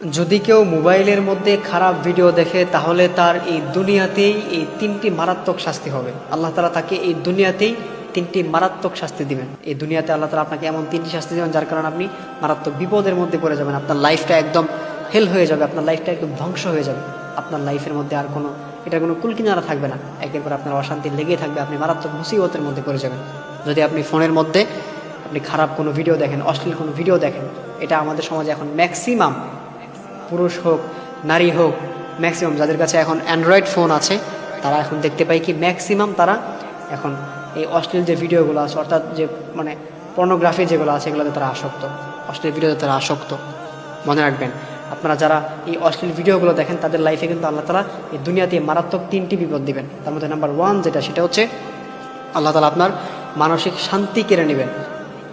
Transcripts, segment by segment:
যদি কেউ মোবাইলের মধ্যে খারাপ ভিডিও দেখে তাহলে তার এই দুনিয়াতেই এই তিনটি মারাত্মক শাস্তি হবে। আল্লাহ তাআলা তাকে এই দুনিয়াতেই তিনটি মারাত্মক শাস্তি দিবেন। এই দুনিয়াতে আল্লাহ তাআলা আপনাকে এমন তিনটি শাস্তি দেবেন যার কারণে আপনি মারাত্মক বিপদের মধ্যে পড়ে যাবেন। আপনার লাইফটা একদম হেল হয়ে যাবে, আপনার লাইফটা একদম ধ্বংস হয়ে যাবে। আপনার লাইফের মধ্যে আর এটার কোনো কুলকিনারা থাকবে না। একের পর আপনার অশান্তি লেগেই থাকবে, আপনি মারাত্মক মুসিবতের মধ্যে পড়ে যাবেন। যদি আপনি ফোনের মধ্যে আপনি খারাপ কোনো ভিডিও দেখেন, অশ্লীল কোনো ভিডিও দেখেন, এটা আমাদের সমাজে এখন ম্যাক্সিমাম, পুরুষ হোক নারী হোক, ম্যাক্সিমাম যাদের কাছে এখন অ্যান্ড্রয়েড ফোন আছে তারা এখন দেখতে পাই কি ম্যাক্সিমাম তারা এখন এই অশ্লীল যে ভিডিওগুলো আছে, অর্থাৎ যে পর্নোগ্রাফি যেগুলো আছে এগুলোতে তারা আসক্ত, অশ্লীল ভিডিওতে তারা আসক্ত। মনে রাখবেন, আপনারা যারা এই অশ্লীল ভিডিওগুলো দেখেন তাদের লাইফে কিন্তু আল্লাহ তাআলা এই দুনিয়াতে মারাত্মক তিনটি বিপদ দিবেন। তার মধ্যে নাম্বার 1 সেটা হচ্ছে আল্লাহ তাআলা আপনার মানসিক শান্তি কেড়ে নেবেন।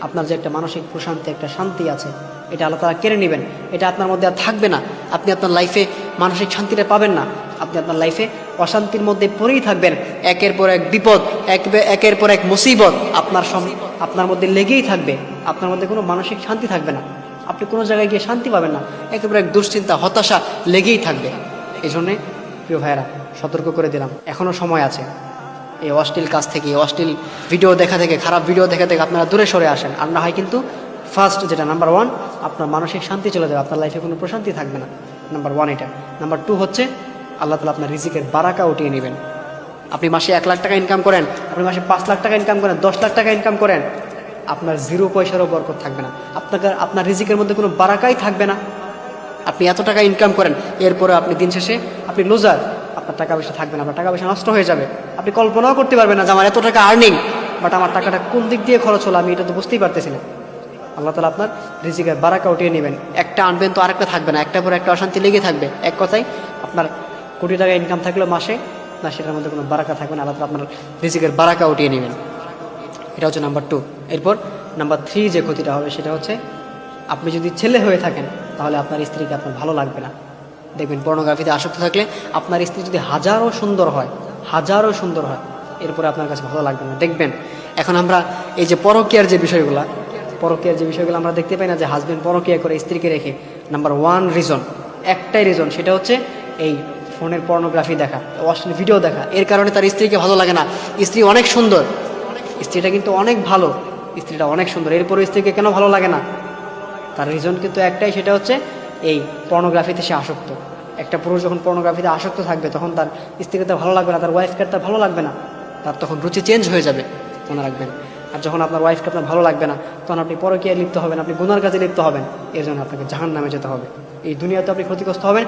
আপনার যে একটা মানসিক প্রশান্তি, একটা শান্তি আছে, এটা আল্লাহ তাআলা কেড়ে নেবেন। এটা আপনার মধ্যে আর থাকবে না। আপনি আপনার লাইফে মানসিক শান্তিটা পাবেন না। আপনি আপনার লাইফে অশান্তির মধ্যে পড়েই থাকবেন। একের পর এক বিপদ, একের পর এক মুসিবত আপনার মধ্যে লেগেই থাকবে। আপনার মধ্যে কোনো মানসিক শান্তি থাকবে না। আপনি কোনো জায়গায় গিয়ে শান্তি পাবেন না। একেবারে এক দুশ্চিন্তা, হতাশা লেগেই থাকবে। এই জন্যে প্রিয় ভাইয়েরা, সতর্ক করে দিলাম, এখনও সময় আছে। এই অশ্লীল কাজ থেকে, অশ্লীল ভিডিও দেখা থেকে, খারাপ ভিডিও দেখা থেকে আপনারা দূরে সরে আসেন। আর না হয় কিন্তু ফার্স্ট যেটা নাম্বার 1, আপনার মানসিক শান্তি চলে যাবে, আপনার লাইফে কোনো প্রশান্তি থাকবে না। নাম্বার 1 এটা। নাম্বার 2 হচ্ছে আল্লাহ তাআলা আপনার রিজিকের বারাকা উঠিয়ে নেবেন। আপনি মাসে 1 লাখ টাকা ইনকাম করেন, আপনি মাসে 5 লাখ টাকা ইনকাম করেন, 10 লাখ টাকা ইনকাম করেন, আপনার 0 পয়সারও বরকত থাকবে না। আপনার রিজিকের মধ্যে কোনো বারাকাই থাকবে না। আপনি এত টাকা ইনকাম করেন, এরপরে আপনি দিন শেষে আপনি লুজার, আপনার টাকা পয়সা থাকবে না, আপনার টাকা পয়সা নষ্ট হয়ে যাবে। আপনি কল্পনাও করতে পারবেন না যে আমার এত টাকা আর্নিং, বাট আমার টাকাটা কোন দিক দিয়ে খরচ হলো আমি এটা তো বুঝতেই পারতেছি না। আল্লাহ তাআলা আপনার রিজিকের বারাকা উঠিয়ে নেবেন। একটা আনবেন তো আরেকটা থাকবে না, একটা পর একটা অশান্তি লেগে থাকবে। এক কথায় আপনার কোটি টাকা ইনকাম থাকলেও মাসে না, সেটার মধ্যে কোনো বারাকা থাকবে না। আল্লাহ তাআলা আপনার রিজিকের বারাকা উঠিয়ে নেবেন। এটা হচ্ছে নাম্বার 2। এরপর নাম্বার 3 যে ক্ষতিটা হবে সেটা হচ্ছে, আপনি যদি ছেলে হয়ে থাকেন তাহলে আপনার স্ত্রীকে আপনার ভালো লাগবে না। দেখবেন পর্নোগ্রাফিতে আসক্ত থাকলে আপনার স্ত্রী যদি হাজারো সুন্দর হয়, এরপরে আপনার কাছে ভালো লাগবে না। দেখবেন এখন আমরা এই যে পরকীয়ার যে বিষয়গুলো আমরা দেখতে পাই না, যে হাজবেন্ড পরকীয়া করে স্ত্রীকে রেখে। নাম্বার 1 রিজন, একটাই রিজন, সেটা হচ্ছে এই ফোনের পর্নোগ্রাফি দেখা, অশ্লীল ভিডিও দেখা। এর কারণে তার স্ত্রীকে ভালো লাগে না। স্ত্রী অনেক সুন্দর, স্ত্রীটা কিন্তু অনেক ভালো, স্ত্রীটা অনেক সুন্দর, এরপরে স্ত্রীকে কেন ভালো লাগে না? তার রিজন কিন্তু একটাই, সেটা হচ্ছে এই পর্নোগ্রাফিতে সে আসক্ত। একটা পুরুষ যখন পর্নোগ্রাফিতে আসক্ত থাকবে তখন তার স্ত্রীকে তার ভালো লাগবে না, তার ওয়াইফকে তার ভালো লাগবে না, তার তখন রুচি চেঞ্জ হয়ে যাবে। মনে রাখবেন। আর যখন আপনার ওয়াইফকে আপনার ভালো লাগবে না তখন আপনি পরকীয়ায় লিপ্ত হবেন, আপনি গুনার কাজে লিপ্ত হবেন। এর জন্য আপনাকে জাহান্নামে যেতে হবে। এই দুনিয়াতে আপনি ক্ষতিগ্রস্ত হবেন।